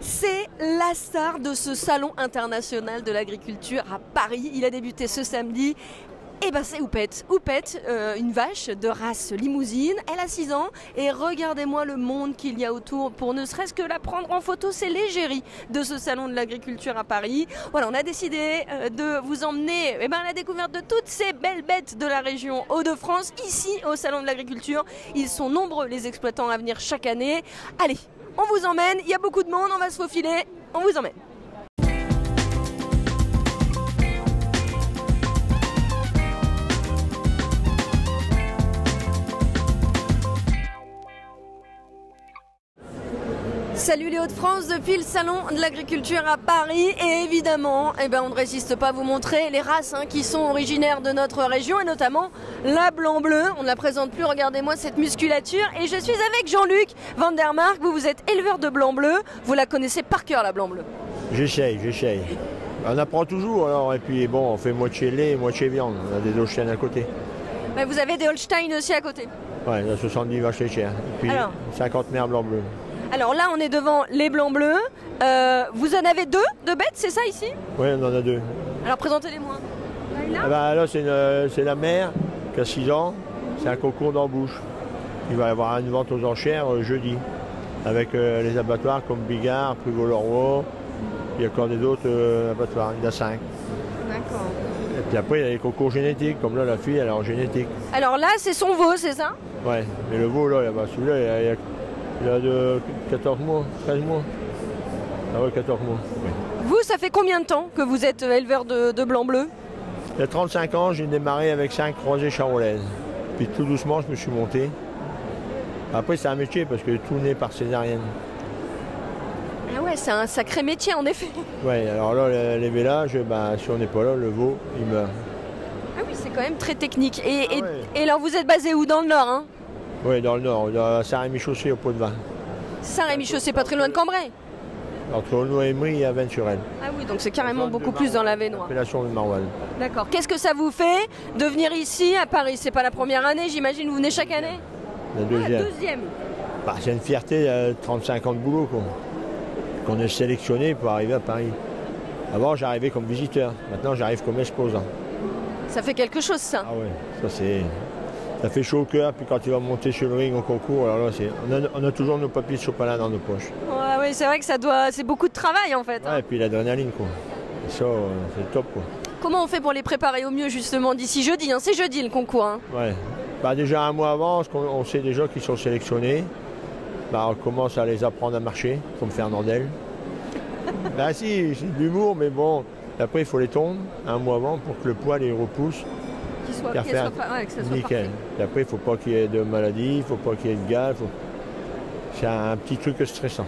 C'est la star de ce salon international de l'agriculture à Paris. Il a débuté ce samedi. Et ben c'est Oupette. Oupette, une vache de race limousine. Elle a 6 ans et regardez-moi le monde qu'il y a autour pour ne serait-ce que la prendre en photo. C'est l'égérie de ce salon de l'agriculture à Paris. Voilà, on a décidé de vous emmener à la découverte de toutes ces belles bêtes de la région Hauts-de-France ici au salon de l'agriculture. Ils sont nombreux les exploitants à venir chaque année. Allez, on vous emmène, il y a beaucoup de monde, on va se faufiler, on vous emmène. Salut les Hauts-de-France depuis le salon de l'agriculture à Paris et évidemment on ne résiste pas à vous montrer les races qui sont originaires de notre région et notamment la blanc-bleu. On ne la présente plus, regardez-moi cette musculature et je suis avec Jean-Luc Vandermark. Vous êtes éleveur de blanc-bleu, vous la connaissez par cœur la blanc-bleu. J'essaye. On apprend toujours alors et puis bon on fait moitié lait et moitié viande, on a des Holstein à côté. Vous avez des Holstein aussi à côté. Ouais, on a 70 vaches laitières et puis 50 mères blanc-bleu. Alors là, on est devant les blancs-bleus. Vous en avez 2 de bêtes, c'est ça ici? Oui, on en a 2. Alors présentez-les-moi. Là, c'est la mère qui a 6 ans. C'est un concours d'embauche. Il va y avoir une vente aux enchères jeudi. Avec les abattoirs comme Bigard, Privot-Leroy. Il y a encore des autres abattoirs. Il y en a 5. D'accord. Et puis après, il y a les concours génétiques. Comme là, la fille, elle est en génétique. Alors là, c'est son veau, c'est ça? Ouais, mais le veau, là, celui-là, il a de 14 mois, 13 mois. Ah ouais, 14 mois. Oui. Vous, ça fait combien de temps que vous êtes éleveur de blanc-bleu? Il y a 35 ans, j'ai démarré avec 5 croisées charolaises. Puis tout doucement, je me suis monté. Après, c'est un métier parce que tout naît par césarienne. Ah ouais, c'est un sacré métier en effet. Ouais, alors là, les vélages, si on n'est pas là, le veau, il meurt. Ah oui, c'est quand même très technique. Et alors, vous êtes basé où? Dans le Nord Oui, dans le Nord, dans Saint-Rémy-Chaussée, au Pot-de-Vin. Saint-Rémy-Chaussée, pas très loin de Cambrai. Entre Aulnoy et Emery et à Vennes-sur-Elle. Ah oui, donc c'est carrément beaucoup plus dans la Vénois. L'appellation de Marouane. D'accord. Qu'est-ce que ça vous fait de venir ici à Paris? C'est pas la première année, j'imagine, vous venez chaque année? La deuxième. La deuxième. C'est une fierté, 35 ans de boulot, qu'on est sélectionné pour arriver à Paris. Avant, j'arrivais comme visiteur. Maintenant, j'arrive comme exposant. Ça fait quelque chose, ça. Ah ouais, ça fait chaud au cœur, puis quand il va monter sur le ring au concours, alors là, on a toujours nos papiers de sopalin dans nos poches. Oui, c'est vrai que c'est beaucoup de travail en fait. Ouais, et puis l'adrénaline, Et ça, c'est le top, Comment on fait pour les préparer au mieux, justement, d'ici jeudi? C'est jeudi le concours. Ouais. Déjà un mois avant, on sait déjà qu'ils sont sélectionnés. On commence à les apprendre à marcher, comme Fernandel. Si, c'est de l'humour, mais bon, après il faut les tondre un mois avant pour que le poil il repousse. Que ça soit nickel. Et après, il ne faut pas qu'il y ait de maladie, il ne faut pas qu'il y ait de gaz. C'est un petit truc stressant.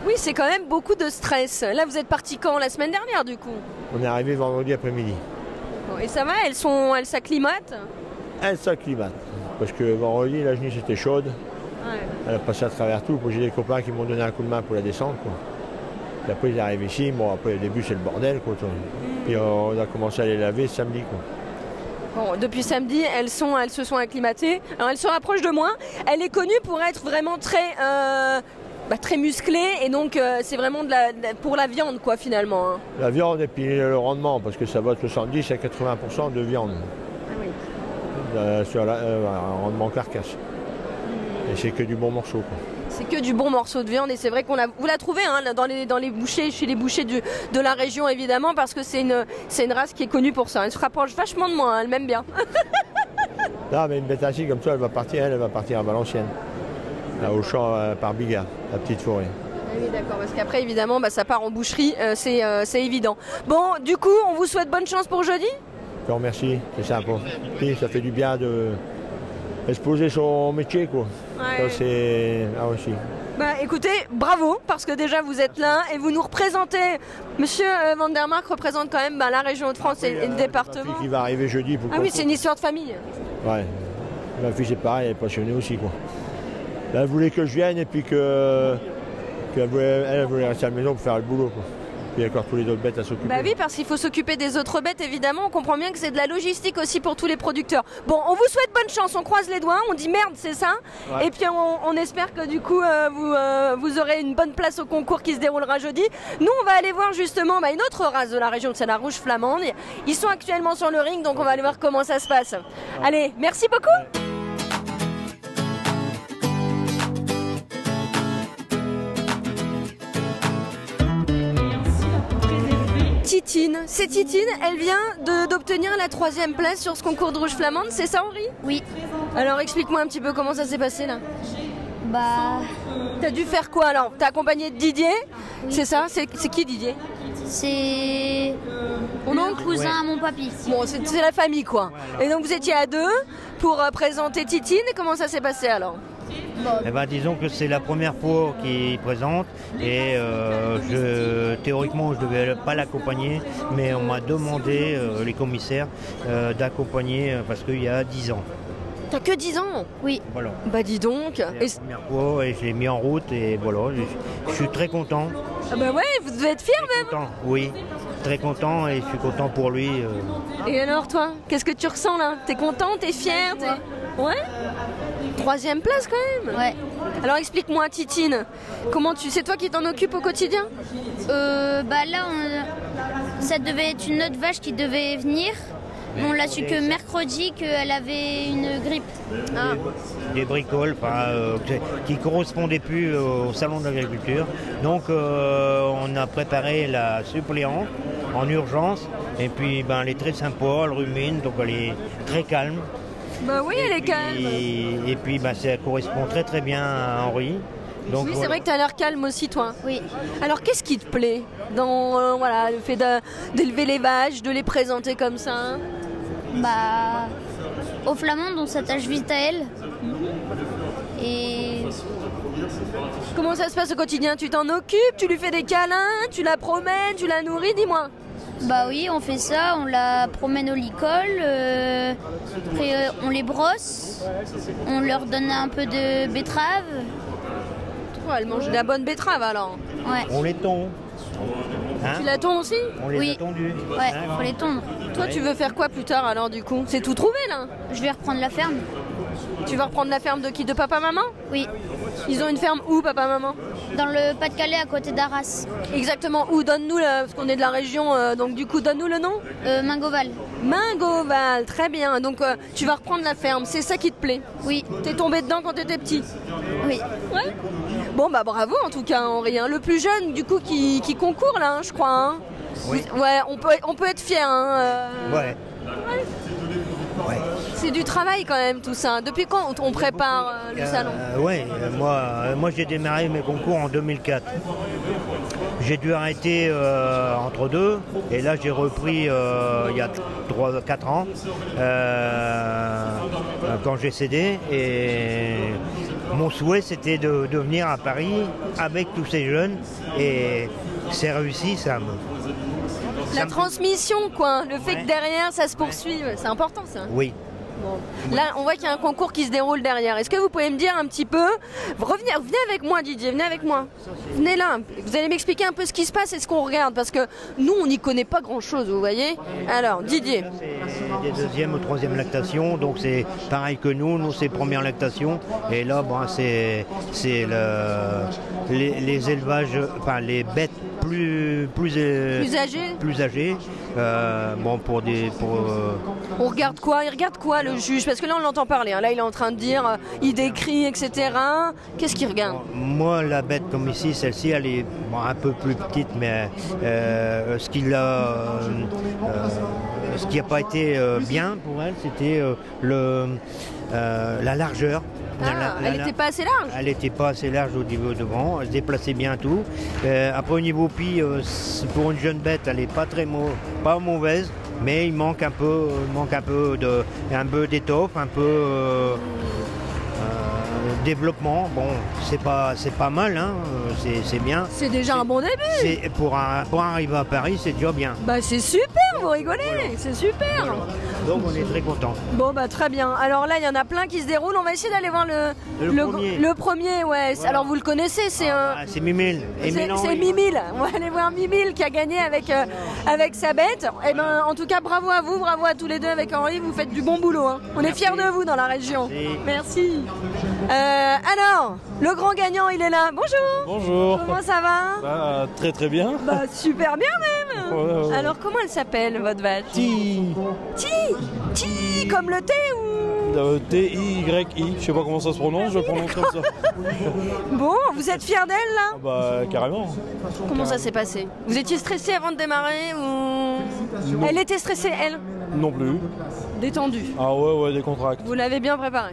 Oui, c'est quand même beaucoup de stress. Là, vous êtes parti quand? La semaine dernière, du coup? On est arrivé vendredi après-midi. Et ça va? Elles s'acclimatent? Elles s'acclimatent. Parce que vendredi, la genille était chaude. Ouais. Elle a passé à travers tout. J'ai des copains qui m'ont donné un coup de main pour la descendre. Et après, ils arrivent ici. Bon, après, au début, c'est le bordel. Puis on a commencé à les laver samedi. Bon, depuis samedi, elles se sont acclimatées. Alors, elles se rapprochent de moi. Elle est connue pour être vraiment très musclée. Et donc, c'est vraiment pour la viande, finalement. La viande et puis le rendement, parce que ça va de 70 à 80% de viande. Ah oui. Sur un rendement carcasse. Et c'est que du bon morceau, C'est que du bon morceau de viande et c'est vrai vous la trouvez dans les bouchers, chez les bouchers de la région évidemment parce que c'est une race qui est connue pour ça. Elle se rapproche vachement de moi, elle m'aime bien. Là, mais une bête ainsi comme ça, elle va partir à Valenciennes, là au champ par Bigard, la petite forêt. Ah oui d'accord, parce qu'après évidemment ça part en boucherie, c'est évident. Bon, du coup, on vous souhaite bonne chance pour jeudi. Je te remercie, c'est sympa. Puis, ça fait du bien de exposer son métier, Ouais. Ça, c'est aussi. Écoutez, bravo, parce que déjà vous êtes là et vous nous représentez. Monsieur Vandermark représente quand même la région Hauts-de-France et le département. Ma fille qui va arriver jeudi pour oui, c'est une histoire de famille. Ouais, ma fille c'est pareil, elle est passionnée aussi, Elle voulait que je vienne et puis elle voulait rester à la maison pour faire le boulot, Puis il y a encore tous les autres bêtes à s'occuper. Bah oui, parce qu'il faut s'occuper des autres bêtes, évidemment. On comprend bien que c'est de la logistique aussi pour tous les producteurs. Bon, on vous souhaite bonne chance, on croise les doigts, on dit merde, c'est ça. Ouais. Et puis on espère que du coup, vous aurez une bonne place au concours qui se déroulera jeudi. Nous, on va aller voir justement une autre race de la région, c'est la rouge flamande. Ils sont actuellement sur le ring, donc on va aller voir comment ça se passe. Allez, merci beaucoup. Titine, c'est Titine, elle vient d'obtenir la 3e place sur ce concours de rouge flamande, c'est ça Henri? Oui. Alors explique-moi un petit peu comment ça s'est passé là. Bah, T'as dû faire quoi alors? T'es accompagné de Didier? C'est ça? C'est qui Didier? c'est Mon mon oncle? cousin à mon papy. Bon, c'est la famille quoi. Et donc vous étiez à 2 pour présenter Titine, comment ça s'est passé alors? Eh ben, disons que c'est la première fois qu'il présente et théoriquement je ne devais pas l'accompagner, mais on m'a demandé, les commissaires, d'accompagner parce qu'il y a 10 ans. T'as que 10 ans? Oui. Voilà. Bah dis donc. C'est la première fois et je l'ai mis en route et voilà, je suis très content. Ah bah ouais, vous devez être fiers même. Content, oui, très content et je suis content pour lui. Et alors toi, qu'est-ce que tu ressens là? T'es content, t'es fier? Ouais? 3e place quand même? Ouais. Alors explique-moi Titine, c'est toi qui t'en occupes au quotidien? Bah là, ça devait être une autre vache qui devait venir. On l'a su que mercredi qu'elle avait une grippe. Ah. Des bricoles qui ne correspondaient plus au salon de l'agriculture. Donc on a préparé la suppléante en urgence. Et puis elle est très sympa, elle rumine, donc elle est très calme. Bah oui, elle est calme. Et puis ça correspond très très bien à Henri. Donc, Oui, c'est vrai que tu as l'air calme aussi, toi. Oui. Alors, qu'est-ce qui te plaît dans le fait d'élever les vaches, de les présenter comme ça? Bah, aux flamandes, on s'attache vite à elles. Et Comment ça se passe au quotidien? Tu t'en occupes, tu lui fais des câlins, tu la promènes, tu la nourris, dis-moi. bah oui, on fait ça, on la promène au licol, après on les brosse, on leur donne un peu de betterave. Oh, elle mange de la bonne betterave alors. Ouais, on les tond. Hein? Tu la tonds aussi? On les Oui. a tondus. ouais, faut les tondre. Toi, tu veux faire quoi plus tard alors du coup? C'est tout trouvé là? Je vais reprendre la ferme. Tu vas reprendre la ferme de qui? De papa-maman? Oui, Ils ont une ferme où, papa-maman? dans le Pas-de-Calais à côté d'Arras. Exactement où? Donne-nous, parce qu'on est de la région, donc du coup, donne-nous le nom. Mingoval. Mingoval, très bien. Donc tu vas reprendre la ferme, c'est ça qui te plaît? Oui, T'es tombé dedans quand t'étais petit? oui. Ouais. Bon bah bravo en tout cas Henri, hein. Le plus jeune du coup qui concourt là, hein, je crois. Hein. Oui. Ouais, on peut être fier. Hein, Ouais. Ouais. C'est du travail quand même tout ça. Depuis quand on prépare le salon? Moi j'ai démarré mes concours en 2004. J'ai dû arrêter entre deux et là j'ai repris il y a 3-4 ans quand j'ai cédé et mon souhait c'était de venir à Paris avec tous ces jeunes et c'est réussi, La transmission quoi, le fait Ouais. que derrière ça se poursuive, c'est important ça. Oui. Bon. Là, on voit qu'il y a un concours qui se déroule derrière. Est-ce que vous pouvez me dire un petit peu, venez avec moi Didier, venez avec moi. Venez là, vous allez m'expliquer un peu ce qui se passe et ce qu'on regarde parce que nous, on n'y connaît pas grand-chose, vous voyez. Alors, Didier. C'est des deuxième ou troisième lactations, donc c'est pareil que nous c'est première lactation et là c'est les élevages, enfin les bêtes plus âgées. On regarde quoi? Il regarde quoi le juge? Parce que là on l'entend parler, hein. Là il est en train de dire, il décrit, etc. Qu'est-ce qu'il regarde? Moi la bête comme ici, celle-ci elle est un peu plus petite, mais ce qui n'a pas été bien pour elle, c'était la largeur. Elle n'était pas assez large? Elle n'était pas assez large au niveau devant, elle se déplaçait bien tout. Après au niveau pied, pour une jeune bête, elle n'est pas pas mauvaise, mais il manque un peu d'étoffe, un peu développement. Bon, c'est pas mal, hein, c'est bien. C'est déjà un bon début. Pour arriver à Paris, c'est déjà bien. Bah c'est super vous rigolez, c'est super. Donc on est très contents. Bon bah très bien. Alors là il y en a plein qui se déroulent. On va essayer d'aller voir le premier. Ouais. Voilà. Alors vous le connaissez, c'est c'est Mimile. c'est Mimile. On va aller voir Mimile qui a gagné avec sa bête. Et ben en tout cas bravo à vous, bravo à tous les deux avec Henri. Vous faites du bon boulot. Hein. On est fiers de vous dans la région. Merci. Alors le grand gagnant il est là. Bonjour. Bonjour. Comment ça va? Très très bien. Bah super bien même. Ouais. Alors comment elle s'appelle votre vache? Ti. Ti comme le thé ou? T-I-Y-I. Je sais pas comment ça se prononce, je prononce comme ça. Bon, vous êtes fiers d'elle là? Ah bah carrément. Comment ça s'est passé? Vous étiez stressé avant de démarrer ou? Non. Elle était stressée elle? Non plus. Détendue. Ah ouais, des contracts. Vous l'avez bien préparé?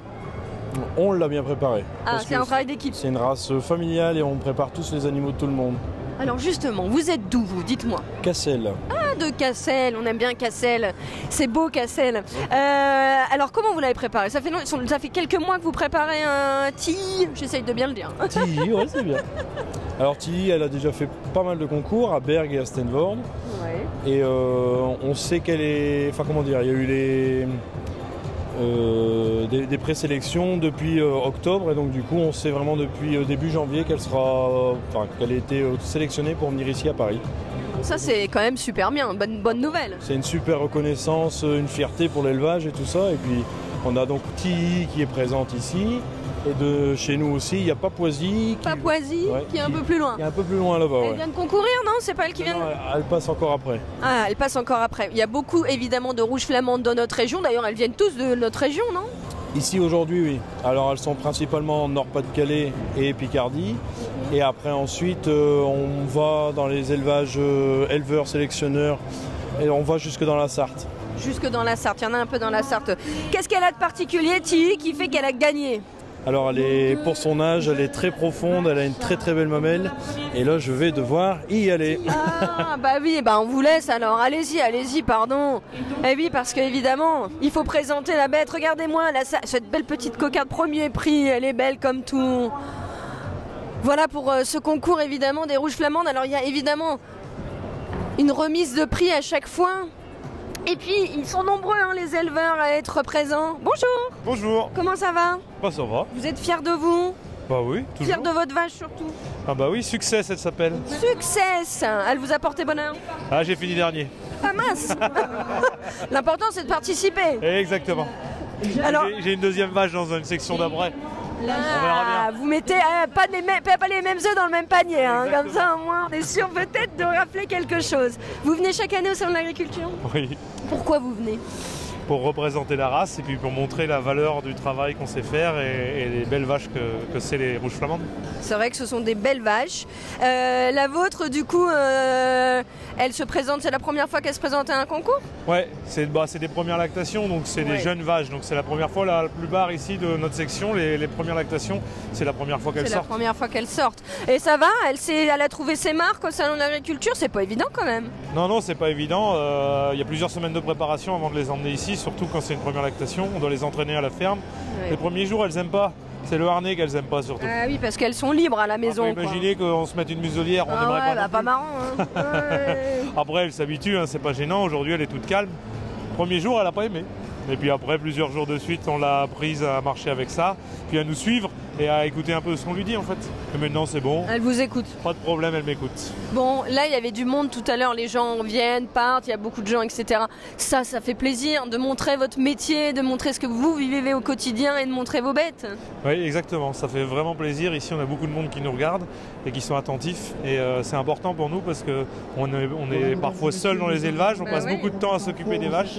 On l'a bien préparé. Ah, Parce c'est que un travail d'équipe. C'est une race familiale et on prépare tous les animaux de tout le monde. Alors justement, vous êtes d'où vous? Dites-moi. Cassel. Ah, de Cassel, on aime bien Cassel. C'est beau Cassel. Alors comment vous l'avez préparé? Ça fait quelques mois que vous préparez un Tilly. J'essaye de bien le dire. Tilly, ouais, c'est bien. Alors Tilly, elle a déjà fait pas mal de concours à Berg et à Stenvoorde. Ouais. Et on sait qu'elle est... Enfin comment dire, il y a eu des présélections depuis octobre et donc du coup on sait vraiment depuis début janvier qu'elle a été sélectionnée pour venir ici à Paris. Ça c'est quand même super bien, bonne nouvelle. C'est une super reconnaissance, une fierté pour l'élevage et tout ça. Et puis on a donc Tilly qui est présente ici. Et de chez nous aussi, il y a Papouasie. Papouasie, qui est un peu plus loin. Qui est un peu plus loin là-bas. Elle vient de concourir, non? C'est pas elle qui vient de... Elle passe encore après. Ah, elle passe encore après. Il y a beaucoup évidemment de rouges flamandes dans notre région. D'ailleurs, elles viennent tous de notre région, non? Ici aujourd'hui, oui. Alors elles sont principalement en Nord-Pas-de-Calais et Picardie. Et après ensuite, on va dans les élevages éleveurs, sélectionneurs. Et on va jusque dans la Sarthe. Jusque dans la Sarthe, il y en a un peu dans la Sarthe. Qu'est-ce qu'elle a de particulier, Tilly, qui fait qu'elle a gagné? Alors pour son âge, elle est très profonde, elle a une très très belle mamelle. Et là, je vais devoir y aller. Ah, bah oui, bah on vous laisse alors. Allez-y, pardon. Eh oui, parce qu'évidemment, il faut présenter la bête. Regardez-moi, là, cette belle petite cocarde premier prix, elle est belle comme tout. Voilà pour ce concours, évidemment, des rouges flamandes. Alors, il y a évidemment une remise de prix à chaque fois. Et puis, ils sont nombreux, hein, les éleveurs, à être présents. Bonjour. Bonjour. Comment ça va? Bah ça va. Vous êtes fiers de vous? Bah oui, toujours. Fiers de votre vache surtout? Ah bah oui, Succès, elle s'appelle. Succès. Elle vous a porté bonheur? Ah, j'ai fini dernier. Ah mince. L'important c'est de participer. Exactement. Alors, j'ai une deuxième vache dans une section d'après. On verra bien. Vous mettez pas les mêmes œufs dans le même panier, hein. Comme ça au moins on est sûr peut-être de rafler quelque chose. Vous venez chaque année au Salon de l'Agriculture? Oui. Pourquoi vous venez? Pour représenter la race et puis pour montrer la valeur du travail qu'on sait faire et les belles vaches que c'est les rouges flamandes. C'est vrai que ce sont des belles vaches. La vôtre, du coup, elle se présente, c'est la première fois qu'elle se présente à un concours? Ouais, c'est des premières lactations, donc c'est des jeunes vaches. Donc c'est la première fois, la plupart ici de notre section, les premières lactations, c'est la première fois qu'elles sortent. C'est la première fois qu'elles sortent. Et ça va? Elle a trouvé ses marques au Salon de l'Agriculture? C'est pas évident quand même. Non, c'est pas évident. Il y a plusieurs semaines de préparation avant de les emmener ici, surtout quand c'est une première lactation. On doit les entraîner à la ferme. Ouais. Les premiers jours, elles aiment pas. C'est le harnais qu'elles aiment pas surtout. Ah oui, parce qu'elles sont libres à la maison. Imaginez qu'on se mette une muselière, on aimerait pas. Pas marrant. Hein. Ouais. Après, elle s'habitue, hein, c'est pas gênant. Aujourd'hui, elle est toute calme. Premier jour, elle a pas aimé. Et puis après, plusieurs jours de suite, on l'a prise à marcher avec ça, puis à nous suivre et à écouter un peu ce qu'on lui dit en fait. Et maintenant, c'est bon. Elle vous écoute. Pas de problème, elle m'écoute. Bon, là, il y avait du monde tout à l'heure. Les gens viennent, partent, il y a beaucoup de gens, etc. Ça fait plaisir de montrer votre métier, de montrer ce que vous vivez au quotidien et de montrer vos bêtes. Oui, exactement. Ça fait vraiment plaisir. Ici, on a beaucoup de monde qui nous regarde et qui sont attentifs. Et c'est important pour nous parce qu'on est parfois seul dans les élevages. On passe beaucoup de temps à s'occuper des vaches.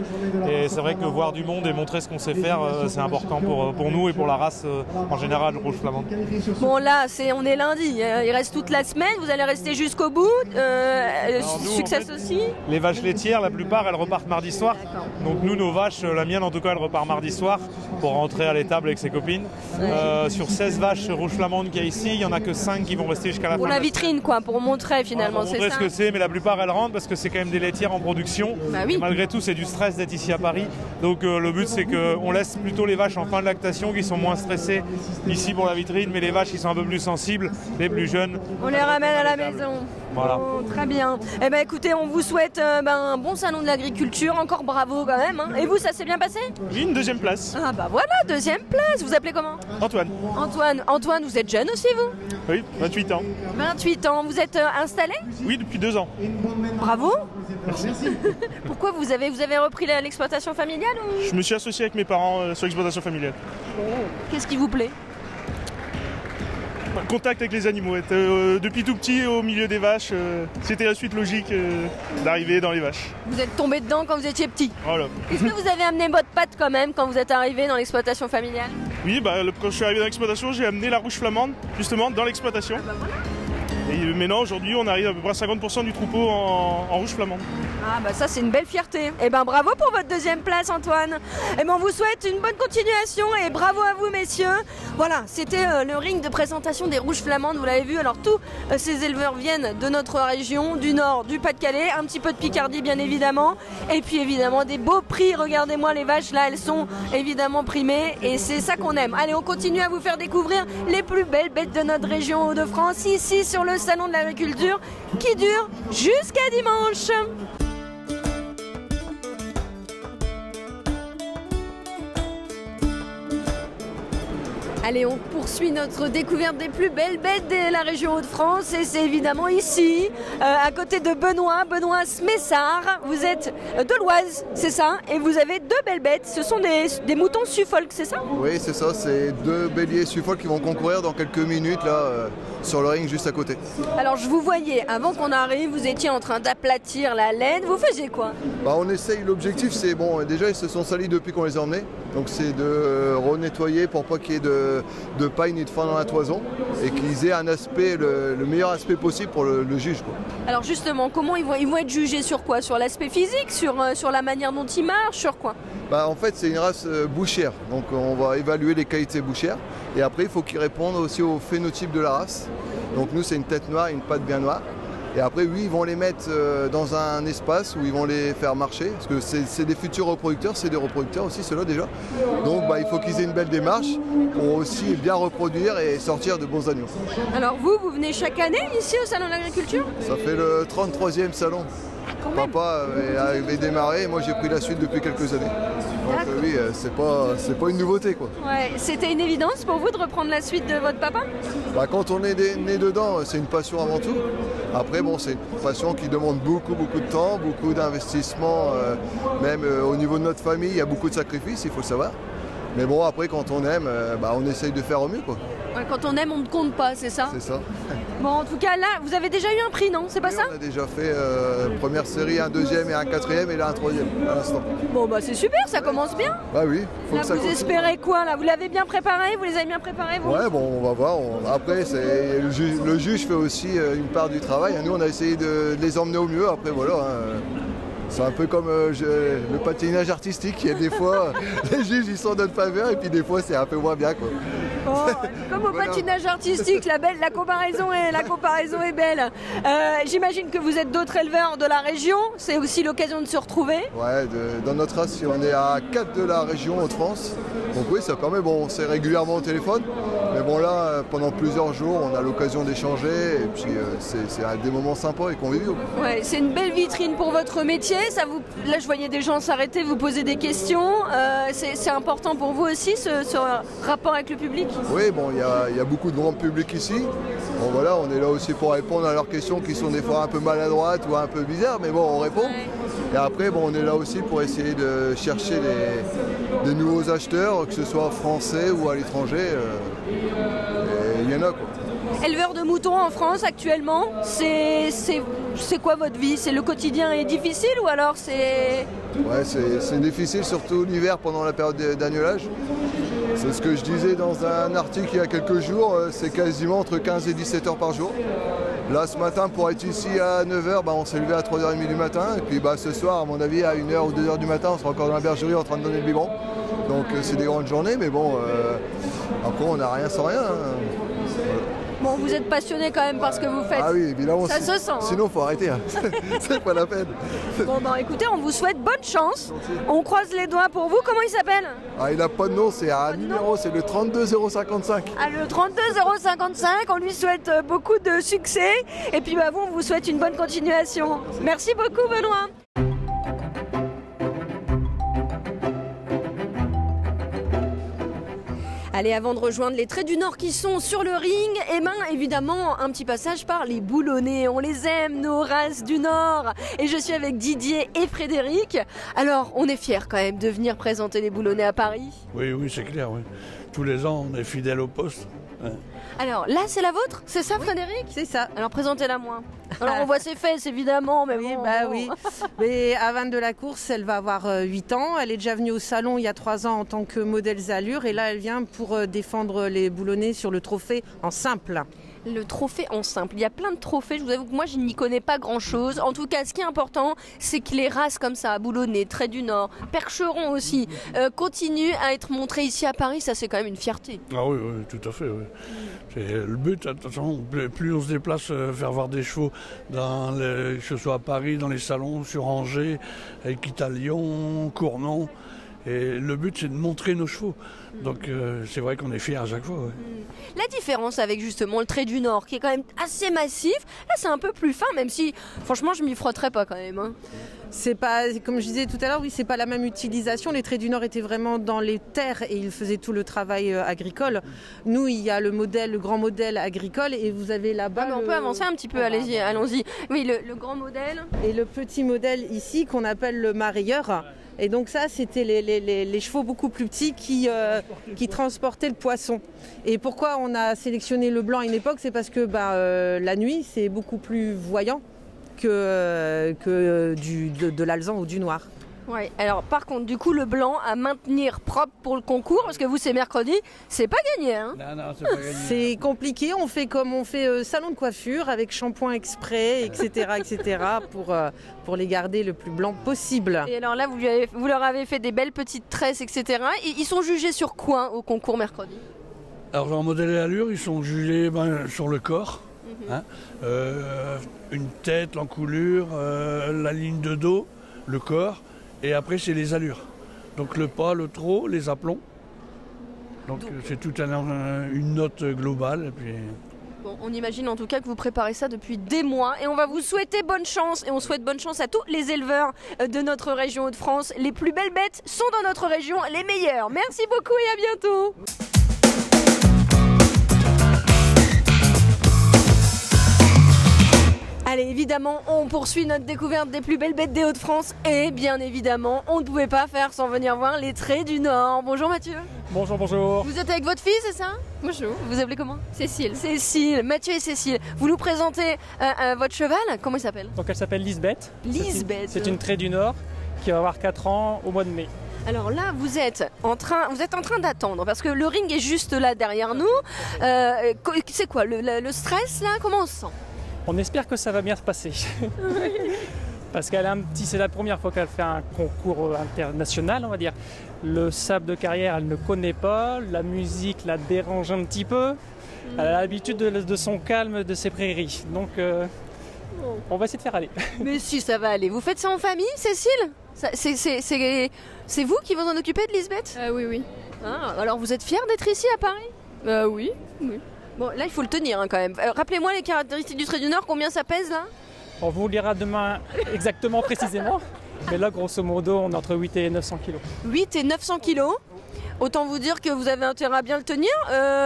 Et c'est vrai que voir du monde et montrer ce qu'on sait faire, c'est important pour nous et pour la race en général rouge flamande. Bon là, on est lundi, il reste toute la semaine, vous allez rester jusqu'au bout, Succès en fait, aussi. Les vaches laitières, la plupart, elles repartent mardi soir. Donc nous, nos vaches, la mienne en tout cas, elle repart mardi soir pour rentrer à l'étable avec ses copines. Sur 16 vaches rouge flamandes qu'il y a ici, il n'y en a que 5 qui vont rester jusqu'à la fin. Pour la vitrine quoi, pour montrer finalement, c'est ça. Pour montrer ce que c'est, mais la plupart elles rentrent parce que c'est quand même des laitières en production. Bah oui. Et malgré tout, c'est du stress d'être ici à Paris. Donc le but c'est qu'on laisse plutôt les vaches en fin de lactation qui sont moins stressées ici pour la vitrine, mais les vaches qui sont un peu plus sensibles, les plus jeunes. On les ramène à la maison. Voilà. Oh, très bien. Eh ben écoutez, on vous souhaite un bon salon de l'agriculture, encore bravo quand même. Hein. Et vous, ça s'est bien passé? J'ai une deuxième place. Ah bah voilà, deuxième place. Vous appelez comment? Antoine. Antoine, vous êtes jeune aussi vous? Oui, 28 ans. 28 ans, vous êtes installé? Oui, depuis 2 ans. Bravo. Pourquoi vous avez repris l'exploitation familiale ou... Je me suis associé avec mes parents sur l'exploitation familiale. Qu'est-ce qui vous plaît? Contact avec les animaux, être depuis tout petit au milieu des vaches, c'était la suite logique d'arriver dans les vaches. Vous êtes tombé dedans quand vous étiez petit? Voilà. Est-ce que vous avez amené votre patte quand même quand vous êtes arrivé dans l'exploitation familiale? Oui, quand je suis arrivé dans l'exploitation, j'ai amené la rouge flamande justement dans l'exploitation. Et maintenant, aujourd'hui, on arrive à peu près à 50% du troupeau en rouge flamande. Ah bah ça c'est une belle fierté. Eh ben bravo pour votre deuxième place Antoine. Et ben on vous souhaite une bonne continuation et bravo à vous messieurs. Voilà, c'était le ring de présentation des rouges flamandes, vous l'avez vu. Alors tous ces éleveurs viennent de notre région, du Nord, du Pas-de-Calais, un petit peu de Picardie bien évidemment. Et puis évidemment des beaux prix, regardez-moi les vaches là, elles sont évidemment primées et c'est ça qu'on aime. Allez, on continue à vous faire découvrir les plus belles bêtes de notre région Hauts-de-France ici sur le salon de l'agriculture qui dure jusqu'à dimanche. Allez, on poursuit notre découverte des plus belles bêtes de la région Hauts-de-France et c'est évidemment ici, à côté de Benoît Smessard. Vous êtes de l'Oise, c'est ça? Et vous avez deux belles bêtes, ce sont des moutons Suffolk, c'est ça? Oui, c'est ça, c'est deux béliers Suffolk qui vont concourir dans quelques minutes là, sur le ring juste à côté. Alors je vous voyais, avant qu'on arrive, vous étiez en train d'aplatir la laine, vous faisiez quoi? On essaye, l'objectif c'est, bon, déjà ils se sont salis depuis qu'on les a emmenés, donc c'est de renettoyer pour pas qu'il y ait de paille ni de fin dans la toison et qu'ils aient un aspect, le meilleur aspect possible pour le juge, quoi. Alors justement, comment ils vont être jugés sur quoi? Sur l'aspect physique, sur la manière dont ils marchent, sur quoi? En fait c'est une race bouchère, donc on va évaluer les qualités bouchères et après il faut qu'ils répondent aussi au phénotype de la race. Donc nous c'est une tête noire et une patte bien noire. Et après, oui, ils vont les mettre dans un espace où ils vont les faire marcher, parce que c'est des futurs reproducteurs, c'est des reproducteurs aussi, ceux-là déjà. Donc il faut qu'ils aient une belle démarche pour aussi bien reproduire et sortir de bons agneaux. Alors vous venez chaque année ici au Salon de l'Agriculture? Ça fait le 33e salon. Papa avait démarré et moi j'ai pris la suite depuis quelques années. Donc oui, c'est pas une nouveauté, quoi. Ouais, c'était une évidence pour vous de reprendre la suite de votre papa? Quand on est né dedans, c'est une passion avant tout. Après, bon, c'est une passion qui demande beaucoup de temps, beaucoup d'investissement. Même au niveau de notre famille, il y a beaucoup de sacrifices, il faut le savoir. Mais bon, après, quand on aime, on essaye de faire au mieux, quoi. Ouais, quand on aime, on ne compte pas, c'est ça? C'est ça. Bon, en tout cas, là, vous avez déjà eu un prix, non? C'est pas ça? On a déjà fait première série, un deuxième et un quatrième, et là un troisième, à l'instant. Bon, c'est super, ça commence bien. Bah oui, faut là, que ça vous continue. Espérez quoi, là? Vous l'avez bien préparé? Vous les avez bien préparés, vous? Ouais, bon, on va voir. Après, le juge fait aussi une part du travail. Nous, on a essayé de les emmener au mieux. Après, voilà. C'est un peu comme le patinage artistique. Il y a des fois, les juges ils sont notre faveur et puis des fois c'est un peu moins bien, quoi. Oh, comme au patinage artistique, la comparaison est belle. J'imagine que vous êtes d'autres éleveurs de la région. C'est aussi l'occasion de se retrouver. Ouais, dans notre race, on est à 4 de la région Hauts-de-France. Donc oui, ça permet, bon, c'est régulièrement au téléphone. Mais bon là, pendant plusieurs jours, on a l'occasion d'échanger. Et puis c'est des moments sympas et conviviaux. Ouais, c'est une belle vitrine pour votre métier. Là, je voyais des gens s'arrêter, vous poser des questions. C'est important pour vous aussi, ce rapport avec le public? Oui, bon, il y a beaucoup de grand public ici. Bon, voilà, on est là aussi pour répondre à leurs questions qui sont des fois un peu maladroites ou un peu bizarres, mais bon, on répond. Ouais. Et après, bon, on est là aussi pour essayer de chercher des nouveaux acheteurs, que ce soit français ou à l'étranger. Il y en a, quoi. Éleveur de moutons en France actuellement, c'est quoi votre vie? Le quotidien est difficile ou alors c'est... Ouais, c'est difficile, surtout l'hiver pendant la période d'agnelage. C'est ce que je disais dans un article il y a quelques jours, c'est quasiment entre 15 et 17 heures par jour. Là ce matin pour être ici à 9h, on s'est levé à 3h30 du matin et puis ce soir à mon avis à 1h ou 2h du matin on sera encore dans la bergerie en train de donner le biberon. Donc c'est des grandes journées mais bon, après on n'a rien sans rien. Hein. Voilà. Bon, vous êtes passionné quand même par ce que vous faites. Ah oui, évidemment. Ça se sent. Hein. Sinon, faut arrêter. Hein. C'est pas la peine. Bon, bah écoutez, on vous souhaite bonne chance. On croise les doigts pour vous. Comment il s'appelle? Ah, il n'a pas de nom, c'est un numéro, c'est le 32055. Ah, le 32055, on lui souhaite beaucoup de succès. Et puis bah, vous, on vous souhaite une bonne continuation. Merci beaucoup, Benoît. Allez, avant de rejoindre les Traits du Nord qui sont sur le ring, et ben évidemment un petit passage par les boulonnais. On les aime, nos races du Nord. Et je suis avec Didier et Frédéric. Alors, on est fiers quand même de venir présenter les boulonnais à Paris. Oui, c'est clair. Oui. Tous les ans, on est fidèles au poste. Ouais. Alors là, c'est la vôtre? C'est ça, Frédéric? C'est ça. Alors présentez-la moi. Alors on voit ses fesses évidemment, mais oui, bon, oui. Mais Havane de la Course, elle va avoir 8 ans. Elle est déjà venue au salon il y a 3 ans en tant que modèle allure. Et là, elle vient pour défendre les boulonnais sur le trophée en simple. Le trophée en simple. Il y a plein de trophées, je vous avoue que moi je n'y connais pas grand chose. En tout cas, ce qui est important, c'est que les races comme ça, Boulonnais, Traits du Nord, Percheron aussi, continuent à être montrées ici à Paris. Ça, c'est quand même une fierté. Ah oui, tout à fait. Oui. C'est le but, attention, plus on se déplace, faire voir des chevaux, que ce soit à Paris, dans les salons, sur Angers, Équitalion, Cournon. Et le but, c'est de montrer nos chevaux. Donc c'est vrai qu'on est fiers à chaque fois. Ouais. La différence avec justement le Trait du Nord, qui est quand même assez massif, là c'est un peu plus fin, même si franchement je m'y frotterais pas quand même. Hein. C'est pas, comme je disais tout à l'heure, oui, c'est pas la même utilisation. Les Traits du Nord étaient vraiment dans les terres et ils faisaient tout le travail agricole. Nous, il y a le grand modèle agricole et vous avez là-bas. On peut avancer un petit peu, allons-y. Oui, le grand modèle. Et le petit modèle ici qu'on appelle le marailleur. Et donc ça, c'était les chevaux beaucoup plus petits qui transportaient le poisson. Et pourquoi on a sélectionné le blanc à une époque? C'est parce que la nuit, c'est beaucoup plus voyant que de l'alezan ou du noir. Ouais. Alors par contre, du coup, le blanc à maintenir propre pour le concours, parce que vous, c'est mercredi, c'est pas gagné. Hein. Non, c'est pas gagné. C'est compliqué. On fait comme on fait salon de coiffure avec shampoing exprès, etc., pour les garder le plus blanc possible. Et alors là, vous leur avez fait des belles petites tresses, etc. Et ils sont jugés sur quoi au concours mercredi? Alors en modèle et allure, ils sont jugés sur le corps. Hein, une tête, l'encoulure, la ligne de dos, le corps. Et après, c'est les allures. Donc le pas, le trot, les aplombs. Donc c'est toute une note globale. Et puis... Bon, on imagine en tout cas que vous préparez ça depuis des mois. Et on va vous souhaiter bonne chance. Et on souhaite bonne chance à tous les éleveurs de notre région Hauts-de-France. Les plus belles bêtes sont dans notre région, les meilleures. Merci beaucoup et à bientôt. Allez, évidemment, on poursuit notre découverte des plus belles bêtes des Hauts-de-France et bien évidemment, on ne pouvait pas faire sans venir voir les Traits du Nord. Bonjour Mathieu. Bonjour. Vous êtes avec votre fille, c'est ça? Bonjour. Vous appelez comment? Cécile. Cécile, Mathieu et Cécile. Vous nous présentez votre cheval, comment il s'appelle? Donc elle s'appelle Lisbeth. Lisbeth. C'est une Trait du Nord qui va avoir 4 ans au mois de mai. Alors là, vous êtes en train d'attendre parce que le ring est juste là derrière nous. C'est quoi le stress là? Comment on se sent? On espère que ça va bien se passer. Parce qu'elle a c'est la première fois qu'elle fait un concours international, on va dire. Le sable de carrière, elle ne connaît pas. La musique la dérange un petit peu. Elle a l'habitude de son calme, de ses prairies. Donc, on va essayer de faire aller. Mais si, ça va aller. Vous faites ça en famille, Cécile? C'est vous qui vous en occupez de Lisbeth? Oui. Ah, alors vous êtes fière d'être ici à Paris? Oui. Bon, là, il faut le tenir quand même. Rappelez-moi les caractéristiques du Trait du Nord, combien ça pèse là? On vous lira demain exactement, précisément. Mais là, grosso modo, on est entre 8 et 900 kg. 8 et 900 kg. Autant vous dire que vous avez intérêt à bien le tenir.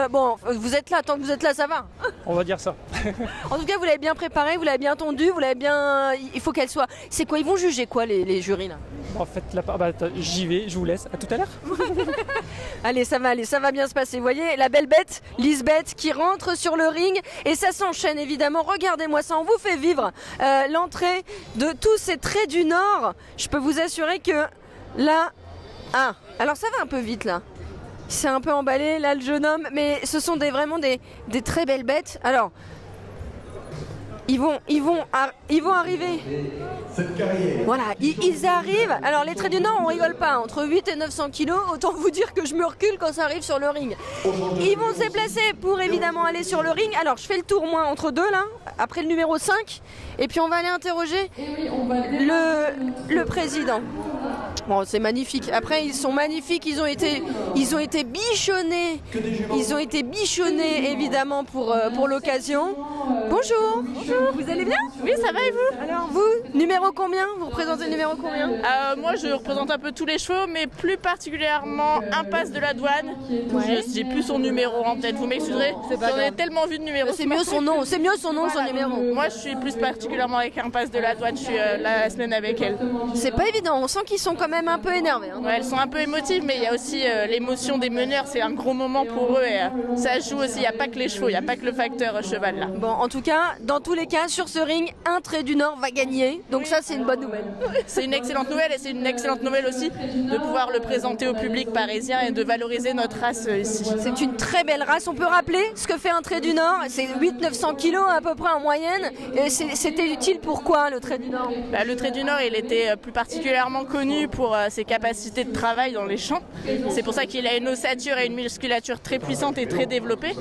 Bon, vous êtes là, tant que vous êtes là, ça va. On va dire ça. En tout cas, vous l'avez bien préparé, vous l'avez bien tondu, vous l'avez bien... Il faut qu'elle soit... C'est quoi, ils vont juger quoi les jurys là? En fait, j'y vais, je vous laisse. À tout à l'heure. Allez, ça va bien se passer. Vous voyez, la belle bête, Lisbeth, qui rentre sur le ring. Et ça s'enchaîne évidemment. Regardez-moi ça, on vous fait vivre l'entrée de tous ces Traits du Nord. Je peux vous assurer que là... Ah, alors ça va un peu vite là. Il s'est un peu emballé là le jeune homme. Mais ce sont vraiment des très belles bêtes. Alors... Ils vont arriver. Voilà, ils arrivent. Alors les traits du Nord, on rigole pas. Entre 8 et 900 kilos, autant vous dire que je me recule quand ça arrive sur le ring. Ils vont se déplacer pour évidemment aller sur le ring. Alors je fais le tour moi entre deux là, après le numéro 5. Et puis on va aller interroger le président. Bon, c'est magnifique. Après, ils sont magnifiques. Ils ont été bichonnés. Ils ont été bichonnés, évidemment, pour l'occasion. Bonjour. Bonjour. Vous allez bien? Oui, ça va et vous? Alors, vous, numéro combien? Vous représentez le numéro combien? Moi, je représente un peu tous les chevaux, mais plus particulièrement Impasse de la Douane. Ouais. J'ai plus son numéro en tête. Vous m'excuserez? J'en ai tellement vu de numéros. C'est mieux son nom. C'est mieux son nom, son numéro. Moi, je suis plus particulièrement avec Impasse de la Douane. Je suis la semaine avec elle. C'est pas évident. On sent qu'ils sont quand même un peu énervés. Hein. Ouais, elles sont un peu émotives, mais il y a aussi l'émotion des meneurs. C'est un gros moment pour eux et ça joue aussi. Il n'y a pas que les chevaux, il n'y a pas que le facteur cheval là. Bon, en tout cas, dans tous les cas, sur ce ring, un trait du Nord va gagner. Donc ça, c'est une bonne nouvelle. C'est une excellente nouvelle et c'est une excellente nouvelle aussi de pouvoir le présenter au public parisien et de valoriser notre race ici. C'est une très belle race. On peut rappeler ce que fait un trait du Nord. C'est 800-900 kilos à peu près en moyenne. Et c'était utile pour quoi, le trait du Nord? Le trait du Nord, il était plus particulièrement connu pour ses capacités de travail dans les champs. C'est pour ça qu'il a une ossature et une musculature très puissante et très développée.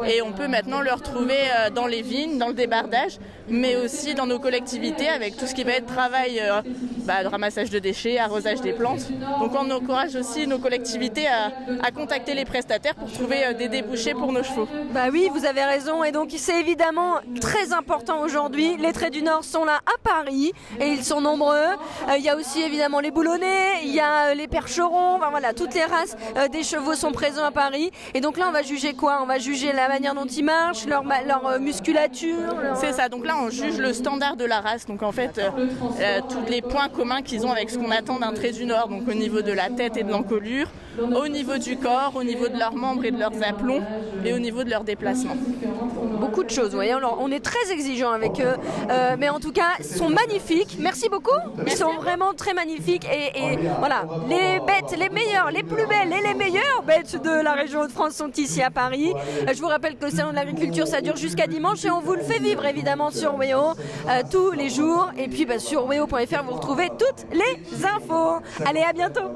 Et on peut maintenant le retrouver dans les vignes, dans le débardage, mais aussi dans nos collectivités avec tout ce qui va être travail de ramassage de déchets, arrosage des plantes. Donc on encourage aussi nos collectivités à contacter les prestataires pour trouver des débouchés pour nos chevaux. Bah oui, vous avez raison, et donc c'est évidemment très important aujourd'hui. Les Traits du Nord sont là à Paris et ils sont nombreux. Il y a aussi évidemment les Boulonnais, il y a les Percherons, enfin voilà, toutes les races des chevaux sont présents à Paris. Et donc là on va juger quoi? On va juger la manière dont ils marchent, leur musculature. C'est ça, donc là on juge le standard de la race, donc en fait tous les points communs qu'ils ont avec ce qu'on attend d'un Trait du Nord, donc au niveau de la tête et de l'encolure, au niveau du corps, au niveau de leurs membres et de leurs aplombs et au niveau de leurs déplacements. Beaucoup de choses, vous voyez. Alors, on est très exigeant avec eux, mais en tout cas, ils sont magnifiques. Merci beaucoup. Ils sont vraiment très magnifiques et voilà, les bêtes, les meilleures, les plus belles et les meilleures bêtes de la région de France sont ici à Paris. Je vous rappelle que le salon de l'agriculture, ça dure jusqu'à dimanche et on vous le fait vivre évidemment sur WEO tous les jours. Et puis sur weo.fr, vous retrouvez toutes les infos. Allez, à bientôt.